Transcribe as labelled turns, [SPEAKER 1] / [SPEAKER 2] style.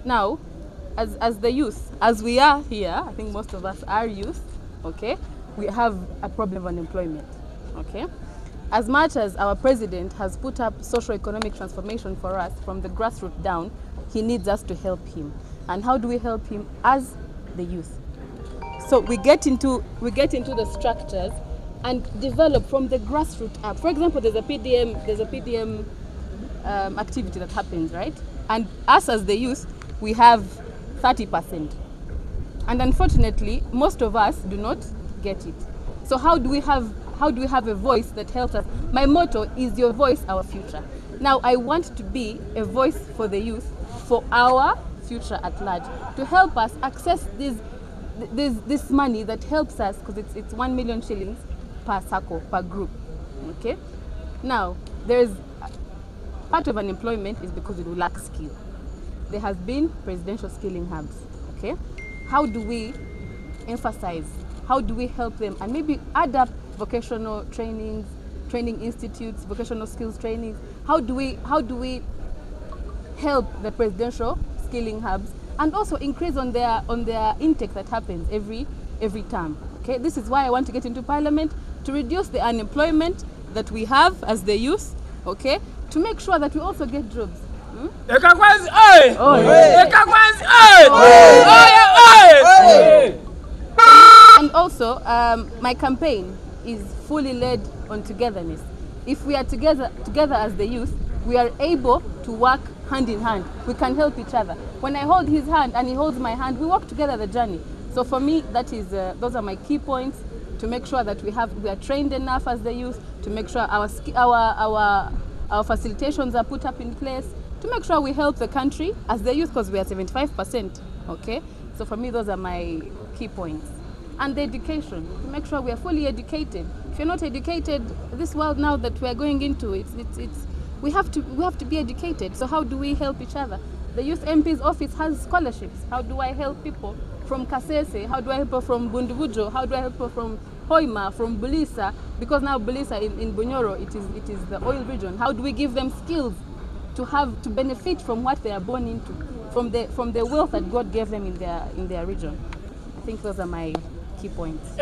[SPEAKER 1] Now, as the youth, as we are here, I think most of us are youth, okay? We have a problem of unemployment, okay? As much as our president has put up socio-economic transformation for us from the grassroots down, he needs us to help him. And how do we help him? As the youth. So we get into the structures and develop from the grassroots up. For example, there's a PDM activity that happens, right? And us as the youth, we have 30%. And unfortunately, most of us do not get it. So how do we have a voice that helps us? My motto is your voice, our future. Now I want to be a voice for the youth, for our future at large, to help us access this money that helps us, because it's 1 million shillings per circle, per group. Okay? Now, there's part of unemployment is because we lack skill. There has been presidential skilling hubs. Okay? How do we emphasize? How do we help them? And maybe add up vocational trainings, training institutes, vocational skills trainings. How do we help the presidential skilling hubs and also increase on their intake that happens every term? Okay, this is why I want to get into parliament, to reduce the unemployment that we have as the youth. Okay, to make sure that we also get jobs.
[SPEAKER 2] Kakwazi, oi! Kakwazi, oi!
[SPEAKER 1] And also, my campaign is fully led on togetherness. If we are together as the youth, we are able to work hand in hand. We can help each other. When I hold his hand and he holds my hand, we walk together the journey. So for me, that is those are my key points, to make sure that we are trained enough as the youth, to make sure our facilitations are put up in place, to make sure we help the country as the youth, because we are 75%. Okay, so for me, those are my key points. And the education, to make sure we are fully educated. If you're not educated, this world now that we are going into, we have to be educated. So how do we help each other? The Youth MP's office has scholarships. How do I help people from Kasese? How do I help people from Bundubujo? How do I help people from Hoima, from Bulisa? Because now Bulisa in Bunyoro, it is the oil region. How do we give them skills to benefit from what they are born into, from the wealth that God gave them in their region? I think those are my key points.